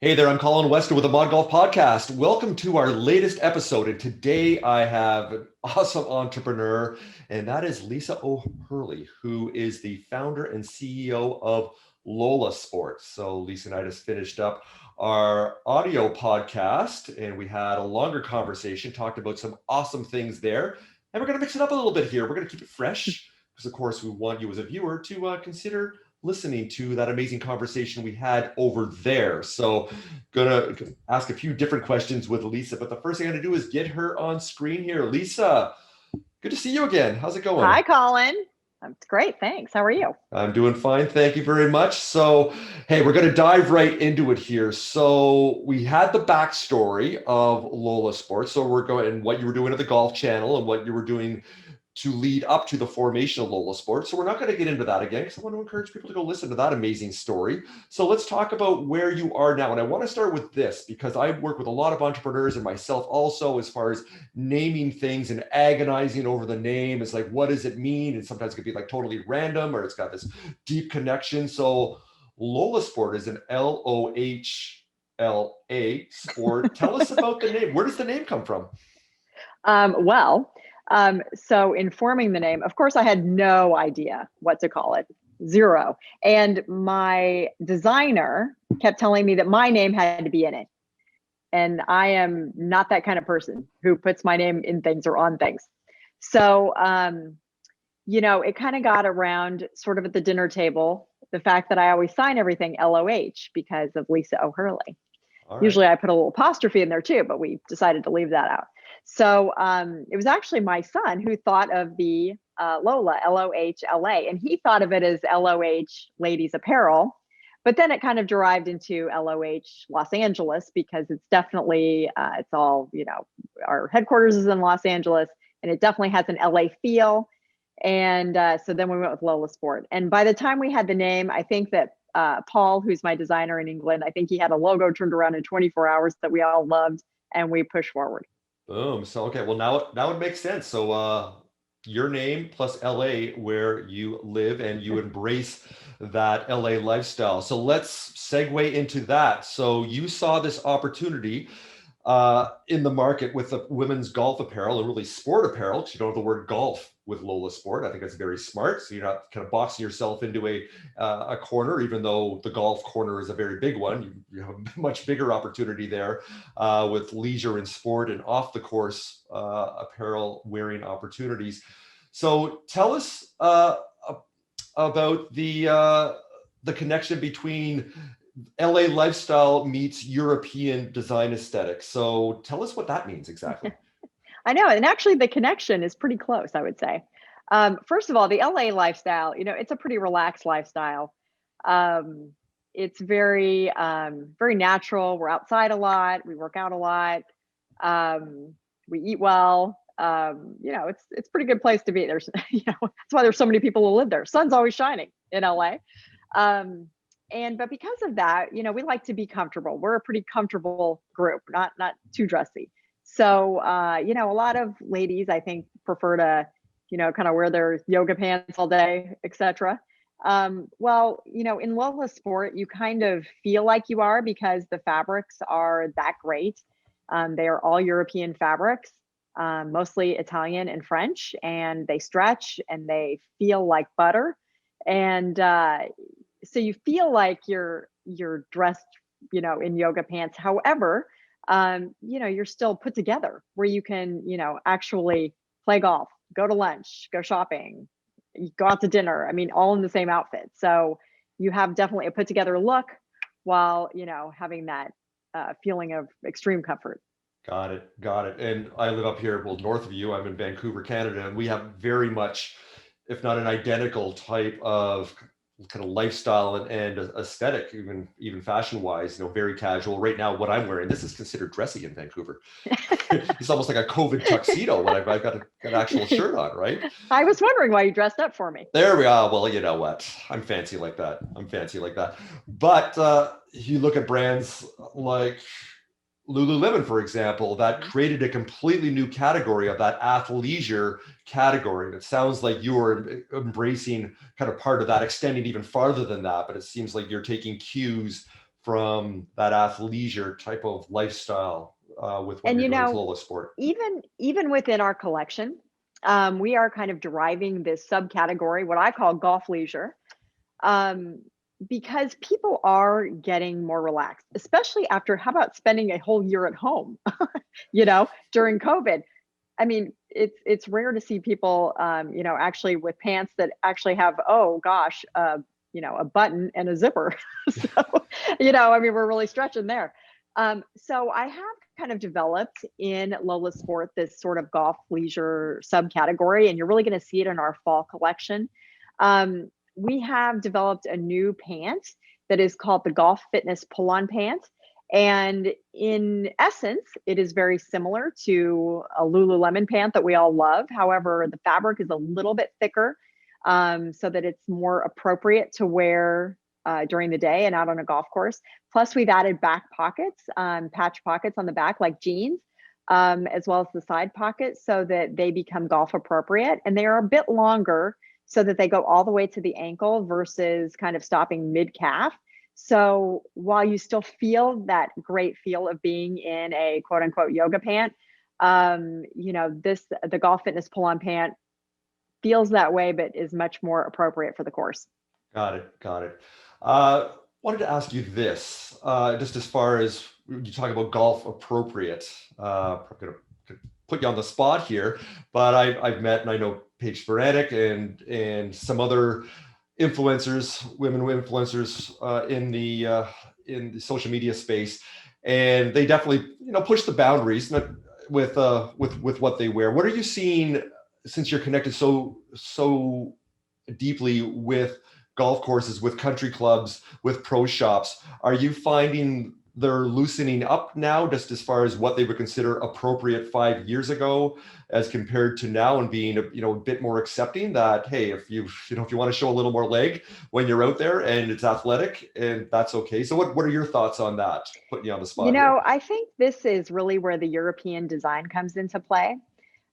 Hey there, I'm Colin Weston with the Mod Golf Podcast. Welcome to our latest episode. And today I have an awesome entrepreneur, and that is Lisa O'Hurley, who is the founder and CEO of LOHLA Sport. So Lisa and I just finished up our audio podcast, and we had a longer conversation, talked about some awesome things there. And we're going to mix it up a little bit here. We're going to keep it fresh because, of course, we want you as a viewer to consider listening to that amazing conversation we had over there. So gonna ask a few different questions with Lisa, but the first thing I'm gonna do is get her on screen here. Lisa, good to see you again. How's it going? Hi, Colin. It's great. Thanks. How are you? I'm doing fine. Thank you very much. So, hey, we're going to dive right into it here. So, we had the backstory of LOHLA Sports. So, we're going and what you were doing at the Golf Channel and what you were doing to lead up to the formation of LOHLA Sports. So, we're not going to get into that again because I want to encourage people to go listen to that amazing story. So, let's talk about where you are now. And I want to start with this because I work with a lot of entrepreneurs and myself also, as far as naming things and agonizing over the name. It's like, what does it mean? And sometimes it could be like totally random or it's got this deep connection. So LOHLA Sport is an LOHLA sport. Tell us about the name. Where does the name come from? So in forming the name, of course, I had no idea what to call it, zero. And my designer kept telling me that my name had to be in it. And I am not that kind of person who puts my name in things or on things. So, it kind of got around sort of at the dinner table, the fact that I always sign everything LOH because of Lisa O'Hurley. All right. Usually I put a little apostrophe in there too, but we decided to leave that out. So it was actually my son who thought of the LOHLA, LOHLA, and he thought of it as LOH Ladies Apparel. But then it kind of derived into LOH Los Angeles because it's definitely, it's all, our headquarters is in Los Angeles and it definitely has an LA feel. And so then we went with LOHLA Sport. And by the time we had the name, I think that Paul, who's my designer in England, I think he had a logo turned around in 24 hours that we all loved and we pushed forward. Boom. So, okay. Well, now it makes sense. So, your name plus LA, where you live and you embrace that LA lifestyle. So let's segue into that. So you saw this opportunity in the market with the women's golf apparel and really sport apparel, because you don't have the word golf with LOHLA Sport. I think that's very smart. So you're not kind of boxing yourself into a corner, even though the golf corner is a very big one. You have a much bigger opportunity there with leisure and sport and off the course apparel wearing opportunities. So tell us about the connection between LA lifestyle meets European design aesthetics. So tell us what that means exactly. I know. And actually, the connection is pretty close, I would say. First of all, the LA lifestyle, it's a pretty relaxed lifestyle. It's very, very natural. We're outside a lot. We work out a lot. We eat well. It's a pretty good place to be. There's, that's why there's so many people who live there. Sun's always shining in LA. But because of that, we like to be comfortable. We're a pretty comfortable group, not too dressy. So, a lot of ladies, I think, prefer to, kind of wear their yoga pants all day, etc. In LOHLA Sport, you kind of feel like you are because the fabrics are that great. They are all European fabrics, mostly Italian and French, and they stretch and they feel like butter. And so you feel like you're dressed, in yoga pants. However, you're still put together where you can, actually play golf, go to lunch, go shopping, go out to dinner. I mean, all in the same outfit. So you have definitely a put together look while, having that feeling of extreme comfort. Got it. Got it. And I live up here, well, north of you. I'm in Vancouver, Canada, and we have very much, if not an identical type of kind of lifestyle and aesthetic, even fashion wise, very casual. Right now, what I'm wearing, this is considered dressy in Vancouver. It's almost like a COVID tuxedo when I've got an actual shirt on, right? I was wondering why you dressed up for me. There we are. Well, you know what? I'm fancy like that. But you look at brands like Lululemon, for example, that created a completely new category of that athleisure category. And it sounds like you are embracing kind of part of that, extending even farther than that. But it seems like you're taking cues from that athleisure type of lifestyle with what And you're doing with LOHLA Sport? even within our collection, we are kind of deriving this subcategory, what I call golf leisure, um, because people are getting more relaxed, especially after, how about spending a whole year at home, during COVID. I mean, it's rare to see people, actually with pants that actually have, oh gosh, a button and a zipper. So, I mean, we're really stretching there. So I have kind of developed in Lola Sport this sort of golf leisure subcategory, and you're really going to see it in our fall collection. We have developed a new pant that is called the Golf Fitness Pull-On Pant. And in essence, it is very similar to a Lululemon pant that we all love. However, the fabric is a little bit thicker, so that it's more appropriate to wear during the day and out on a golf course. Plus, we've added back pockets, patch pockets on the back, like jeans, as well as the side pockets, so that they become golf appropriate. And they are a bit longer, so that they go all the way to the ankle versus kind of stopping mid calf. So while you still feel that great feel of being in a quote unquote yoga pant, the Golf Fitness Pull-On Pant feels that way, but is much more appropriate for the course. Got it. Got it. Wanted to ask you this, just as far as you talk about golf appropriate. I'm going to put you on the spot here, but I've met, and I know Paige Sporadic and some other influencers, women influencers in the social media space, and they definitely push the boundaries with what they wear. What are you seeing, since you're connected so deeply with golf courses, with country clubs, with pro shops? Are you finding they're loosening up now, just as far as what they would consider appropriate 5 years ago as compared to now, and being a bit more accepting that, hey, if you want to show a little more leg when you're out there and it's athletic, and that's okay? So what are your thoughts on that? Putting you on the spot here. I think this is really where the European design comes into play.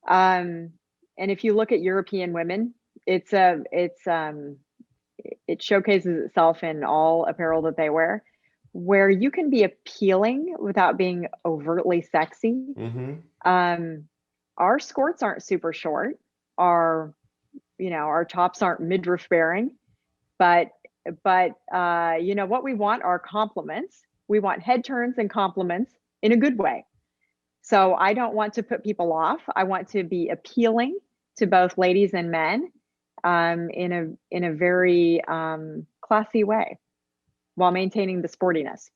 And if you look at European women, it showcases itself in all apparel that they wear, where you can be appealing without being overtly sexy. Mm-hmm. Our skirts aren't super short. Our tops aren't midriff bearing, but what we want are compliments. We want head turns and compliments in a good way. So I don't want to put people off. I want to be appealing to both ladies and men, in a very classy way, while maintaining the sportiness.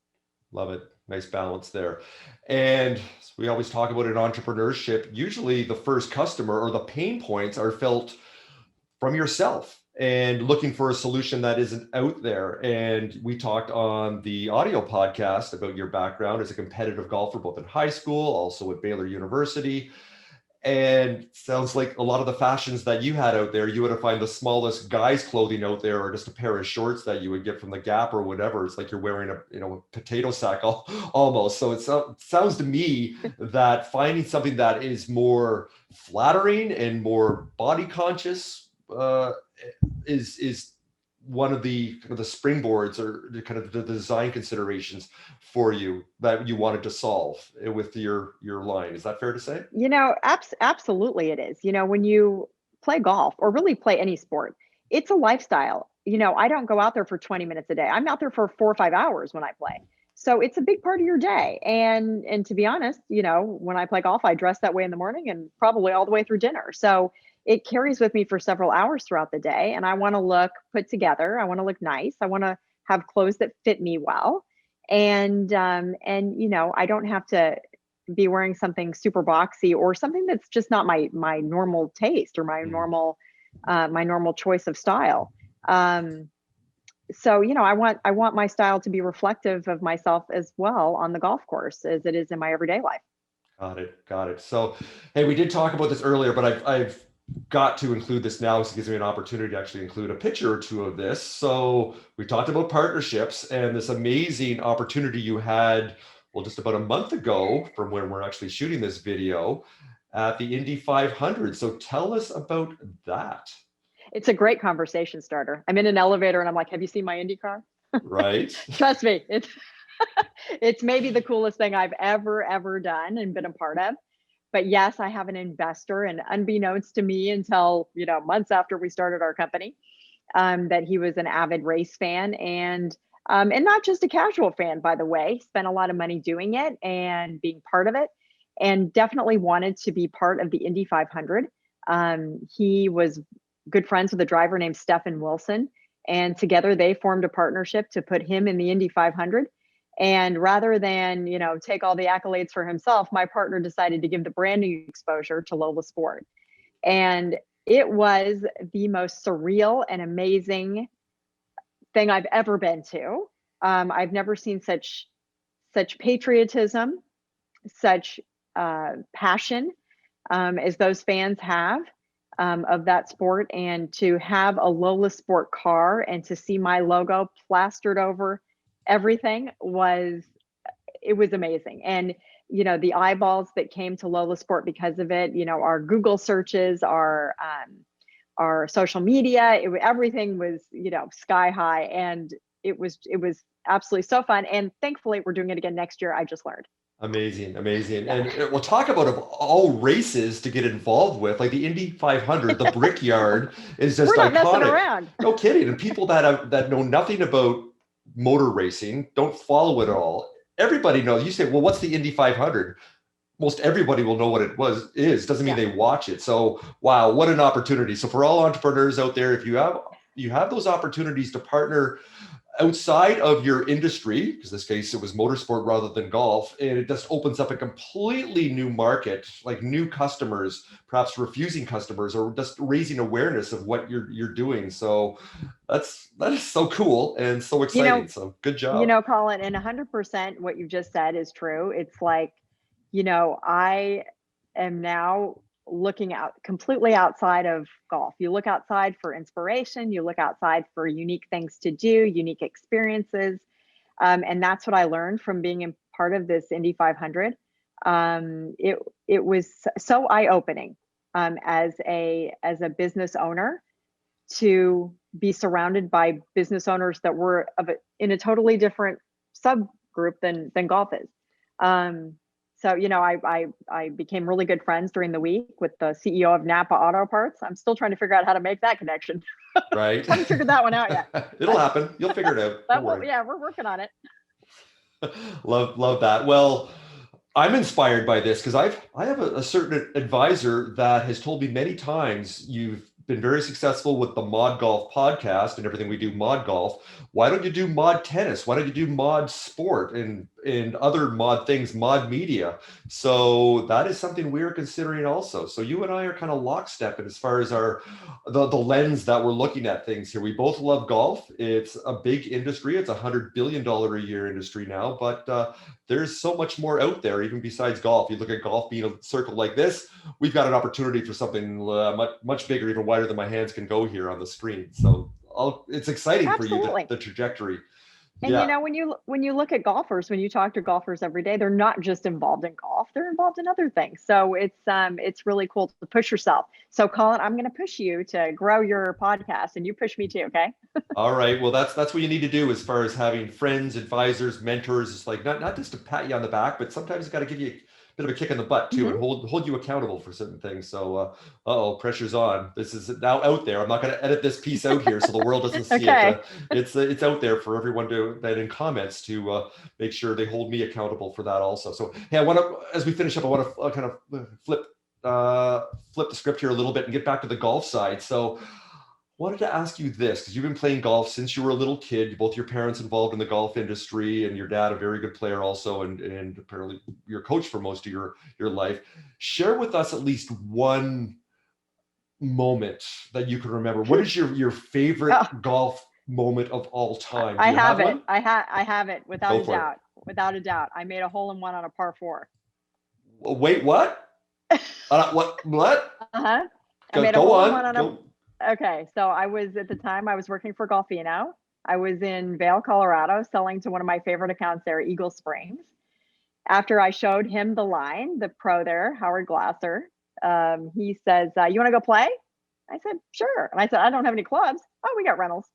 Love it. Nice balance there. And we always talk about in entrepreneurship, usually the first customer or the pain points are felt from yourself, and looking for a solution that isn't out there. And we talked on the audio podcast about your background as a competitive golfer, both in high school, also at Baylor University. And sounds like a lot of the fashions that you had out there, you would have find the smallest guy's clothing out there, or just a pair of shorts that you would get from the Gap or whatever. It's like you're wearing a potato sack almost. So it sounds to me that finding something that is more flattering and more body conscious is one of the kind of the springboards, or the kind of the design considerations for you that you wanted to solve with your line. Is that fair to say? Absolutely it is. When you play golf, or really play any sport, it's a lifestyle. I don't go out there for 20 minutes a day. I'm out there for 4 or 5 hours when I play. So it's a big part of your day. And to be honest, when I play golf, I dress that way in the morning and probably all the way through dinner. So it carries with me for several hours throughout the day. And I want to look put together. I want to look nice. I want to have clothes that fit me well. And I don't have to be wearing something super boxy, or something that's just not my normal taste, or my normal choice of style. So I want my style to be reflective of myself as well on the golf course as it is in my everyday life. Got it. So, hey, we did talk about this earlier, but I've got to include this now, because it gives me an opportunity to actually include a picture or two of this. So we talked about partnerships and this amazing opportunity you had, well, just about a month ago from when we're actually shooting this video, at the Indy 500. So tell us about that. It's a great conversation starter. I'm in an elevator and I'm like, have you seen my Indy car? Right. Trust me, It's maybe the coolest thing I've ever done and been a part of. But yes, I have an investor, and unbeknownst to me until, months after we started our company, that he was an avid race fan, and not just a casual fan, by the way. Spent a lot of money doing it and being part of it, and definitely wanted to be part of the Indy 500. He was good friends with a driver named Stephen Wilson, and together they formed a partnership to put him in the Indy 500. And rather than, take all the accolades for himself, my partner decided to give the branding exposure to Lola Sport. And it was the most surreal and amazing thing I've ever been to. I've never seen such patriotism, such passion as those fans have of that sport, and to have a Lola Sport car and to see my logo plastered over everything was amazing. And the eyeballs that came to Lola Sport because of it, our Google searches, our social media, everything was sky high, and it was absolutely so fun. And thankfully we're doing it again next year. I just learned. Amazing, amazing. Yeah. And we'll talk about of all races to get involved with, like the Indy 500, the Brickyard is just We're not messing iconic. around. No kidding. And people that know nothing about motor racing, don't follow it at all. Everybody knows. You say, well, what's the Indy 500? Most everybody will know what it is. Doesn't mean they watch it. So wow, what an opportunity. So for all entrepreneurs out there, if you have those opportunities to partner outside of your industry, because in this case it was motorsport rather than golf, and it just opens up a completely new market, like new customers, perhaps refusing customers, or just raising awareness of what you're doing. So that is so cool and so exciting. So good job. Colin, and 100% what you just said is true. It's like, I am now looking out completely outside of golf. You look outside for inspiration, you look outside for unique things to do, unique experiences. And that's what I learned from being in part of this Indy 500. It was so eye-opening as a business owner, to be surrounded by business owners that were in a totally different subgroup than golf is. So, I became really good friends during the week with the CEO of Napa Auto Parts. I'm still trying to figure out how to make that connection. Right. Haven't figured that one out yet. It'll happen. You'll figure it out. Yeah, we're working on it. Love that. Well, I'm inspired by this because I have a certain advisor that has told me many times, you've been very successful with the Mod Golf podcast and everything we do Mod Golf. Why don't you do Mod Tennis? Why don't you do Mod Sport and other mod things, Mod Media? So that is something we're considering also. So you and I are kind of lockstep as far as the lens that we're looking at things here. We both love golf. It's a big industry. It's $100 billion a year industry now, but there's so much more out there, even besides golf. You look at golf being a circle like this, we've got an opportunity for something much bigger, even wider than my hands can go here on the screen. So it's exciting. Absolutely. For you, the trajectory. And when you look at golfers, when you talk to golfers every day, they're not just involved in golf, they're involved in other things. So it's really cool to push yourself. So Colin, I'm going to push you to grow your podcast, and you push me too. Okay. All right. Well, that's what you need to do as far as having friends, advisors, mentors. It's like not just to pat you on the back, but sometimes it's got to give you a bit of a kick in the butt too, and hold you accountable for certain things. So, pressure's on. This is now out there. I'm not going to edit this piece out here so the world doesn't see it. It's out there for everyone that in comments to make sure they hold me accountable for that also. So, hey, I want to, as we finish up, I want to kind of flip the script here a little bit and get back to the golf side. So, wanted to ask you this, because you've been playing golf since you were a little kid, both your parents involved in the golf industry and your dad a very good player also, and apparently your coach for most of your life. Share with us at least one moment that you can remember. What is your favorite golf moment of all time? I have it without a doubt. Without a doubt. I made a hole-in-one on a par 4. Wait, what? What? Uh-huh. Go on. Okay, so at the time I was working for Golfino. I was in Vail, Colorado, selling to one of my favorite accounts there, Eagle Springs. After I showed him the line, the pro there, Howard Glasser, he says, you want to go play? I said, sure. And I said, I don't have any clubs. Oh, we got rentals.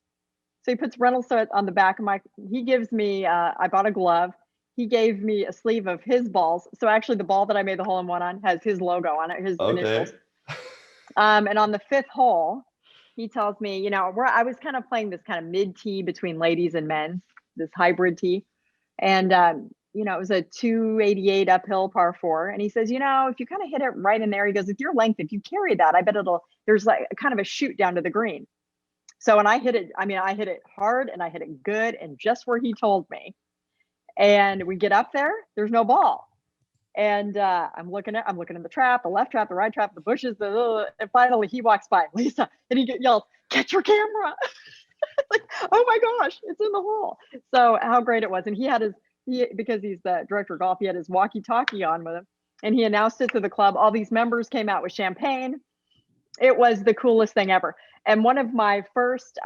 So he puts rental set on the back of he gives me, I bought a glove. He gave me a sleeve of his balls. So actually the ball that I made the hole in one on has his logo on it, his initials. Okay. And on the fifth hole, he tells me, I was kind of playing this kind of mid tee between ladies and men's, this hybrid tee. And, it was a 288 uphill par 4. And he says, if you kind of hit it right in there, he goes, with your length, if you carry that, I bet there's like kind of a shoot down to the green. So when I hit it, I hit it hard and I hit it good and just where he told me. And we get up there, there's no ball. And I'm looking in the trap, the left trap, the right trap, the bushes, and finally he walks by, Lisa, and he yells, "Get your camera!" Like, oh my gosh, it's in the hole. So how great it was. And because he's the director of golf, he had his walkie-talkie on with him, and he announced it to the club. All these members came out with champagne. It was the coolest thing ever. And one of my first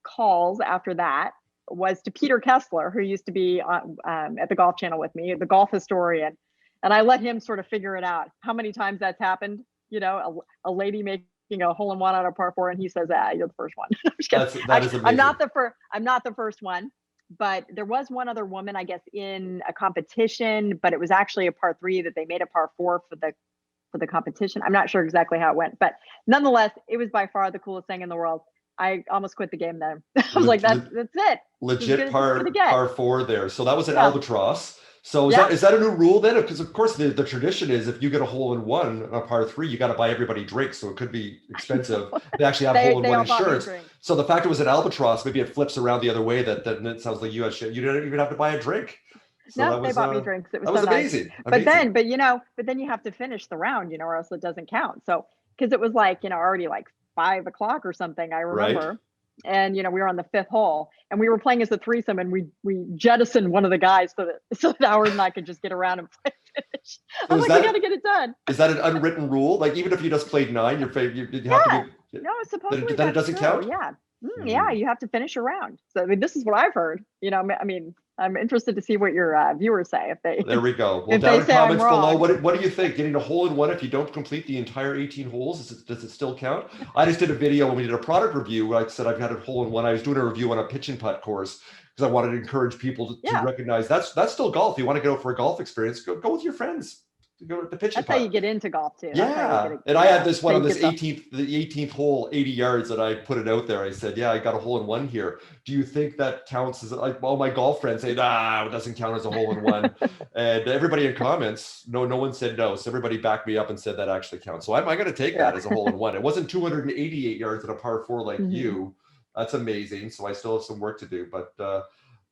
calls after that was to Peter Kessler, who used to be at the Golf Channel with me, the golf historian. And I let him sort of figure it out, how many times that's happened. A lady making a hole in one on a par 4, and he says, "You're the first one." That is amazing. I'm not the first one, but there was one other woman, I guess, in a competition, but it was actually a par 3 that they made a par 4 for the competition. I'm not sure exactly how it went, but nonetheless, it was by far the coolest thing in the world. I almost quit the game then. I was like, that's it. Legit par 4 there. So that was an albatross. So is that a new rule then? Because of course the tradition is if you get a hole in one on a par 3, you got to buy everybody drinks. So it could be expensive. They actually have hole in one insurance. So the fact it was an albatross, maybe it flips around the other way. That it sounds like you didn't even have to buy a drink. So no, they bought me drinks. It was so amazing. Nice. But then you have to finish the round, or else it doesn't count. So because it was like already like 5 o'clock or something, I remember. Right. And we were on the 5th hole, and we were playing as a threesome, and we jettisoned one of the guys so that Howard and I could just get around and finish. I was like, we got to get it done. Is that an unwritten rule? Like even if you just played 9, you have to be. No, it's supposedly then it doesn't count. Yeah. Yeah, you have to finish a round. So this is what I've heard. I'm interested to see what your viewers say if they. There we go. Well, down in comments below, what do you think? Getting a hole in one if you don't complete the entire 18 holes, does it still count? I just did a video when we did a product review where I said I've had a hole in one. I was doing a review on a pitch and putt course because I wanted to encourage people to recognize that's still golf. If you want to go for a golf experience, go with your friends. Go to the pitch and putt. That's how you get into golf too. Yeah, and I had this one on this 18th hole, 80 yards, that I put it out there. I said, I got a hole in one here. Do you think that counts as like all my golf friends say, it doesn't count as a hole in one? And everybody in comments, no one said no. So everybody backed me up and said that actually counts. So I'm going to take that as a hole in one. It wasn't 288 yards at a par 4 like you. That's amazing. So I still have some work to do, but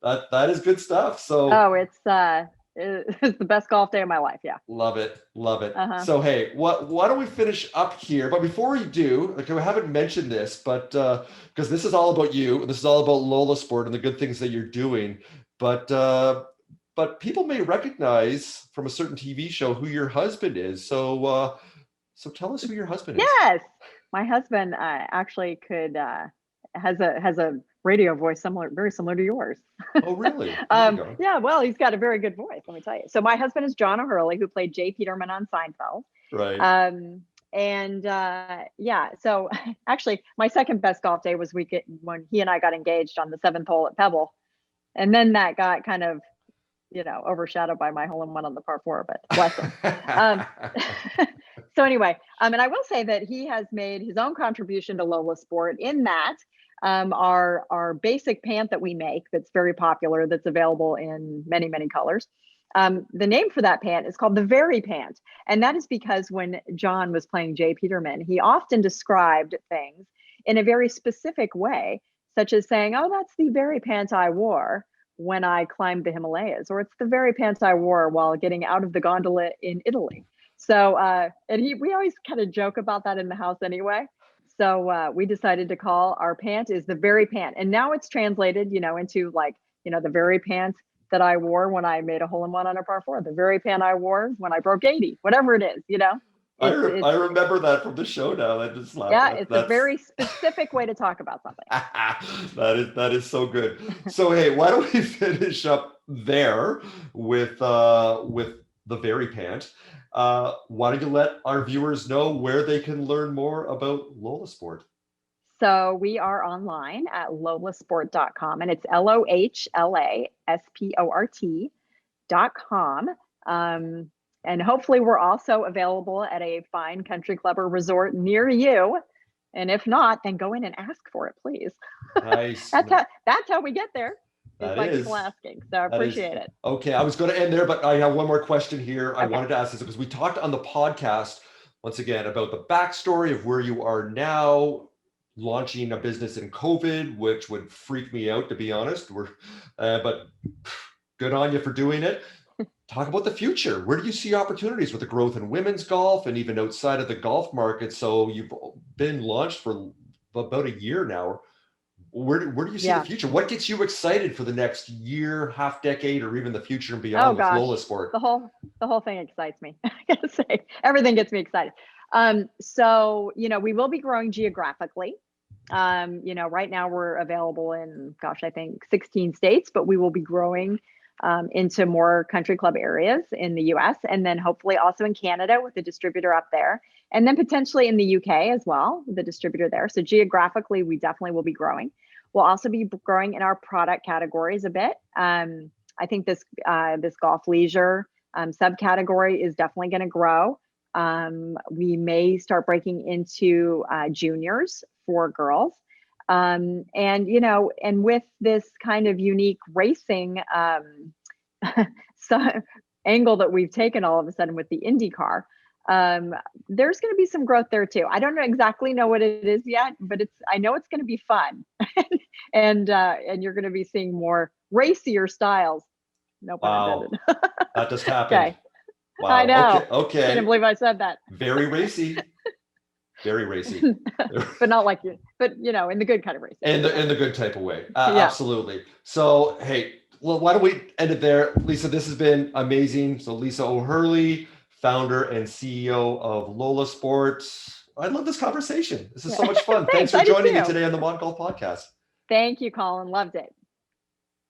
that is good stuff. So it's the best golf day of my life. Yeah. Love it. So, hey, why don't we finish up here? But before we do, we haven't mentioned this, but because this is all about you, and this is all about LOHLA Sport and the good things that you're doing. But people may recognize from a certain TV show who your husband is. So tell us who your husband is. Yes, my husband actually has a radio voice very similar to yours. Oh, really? Yeah, well, he's got a very good voice, let me tell you. So my husband is John O'Hurley, who played Jay Peterman on Seinfeld. Right. So actually my second best golf day was when he and I got engaged on the 7th hole at Pebble. And then that got kind of, overshadowed by my hole in one on the par 4, but bless him. So anyway, and I will say that he has made his own contribution to LOHLA Sport in that our basic pant that we make that's very popular, that's available in many, many colors. The name for that pant is called the Very Pant. And that is because when John was playing Jay Peterman, he often described things in a very specific way, such as saying, "Oh, that's the very pant I wore when I climbed the Himalayas," or "It's the very pants I wore while getting out of the gondola in Italy." So, we always kind of joke about that in the house anyway. So we decided to call our pant is the Very Pant. And now it's translated, into like, the very pant that I wore when I made a hole in one on a par 4, the very pant I wore when I broke 80, whatever it is, I remember that from the show now. I just laughed. Yeah, it's a very specific way to talk about something. That is so good. So, hey, why don't we finish up there with the Very Pant? Why don't you let our viewers know where they can learn more about LOHLA Sport? So we are online at lohlasport.com, and it's LOHLASPORT.com. And hopefully we're also available at a fine country club or resort near you. And if not, then go in and ask for it, please. Nice. That's how we get there. Is That by is. people asking. So I That is appreciate it. okay. I was going to end there, but I have one more question here. I Okay. wanted to ask this because we talked on the podcast once again about the backstory of where you are now, launching a business in COVID, which would freak me out, to be honest. But good on you for doing it. Talk about the future. Where do you see opportunities with the growth in women's golf and even outside of the golf market? So you've been launched for about a year now. Where do you see the future? What gets you excited for the next year, half decade, or even the future and beyond with LOHLA Sport? The whole thing excites me. I gotta say, everything gets me excited. So we will be growing geographically. Right now we're available in, I think 16 states, but we will be growing into more country club areas in the US, and then hopefully also in Canada with a distributor up there, and then potentially in the UK as well with a distributor there. So geographically, we definitely will be growing. We'll also be growing in our product categories a bit. I think this golf leisure subcategory is definitely going to grow. We may start breaking into juniors for girls. And with this kind of unique racing angle that we've taken all of a sudden with the IndyCar, there's going to be some growth there too. I don't exactly know what it is yet, but I know it's going to be fun, and you're going to be seeing more racier styles. No pun intended. That just happened. Okay. Wow. I know. Okay. I can't believe I said that. Very racy. Very racy. But not like you, but in the good kind of racy. In the good type of way. Absolutely. So, hey, well, why don't we end it there? Lisa, this has been amazing. So Lisa O'Hurley, founder and CEO of LOHLA Sport. I love this conversation. This is so much fun. Thanks for joining me today on the Mod Golf Podcast. Thank you, Colin. Loved it.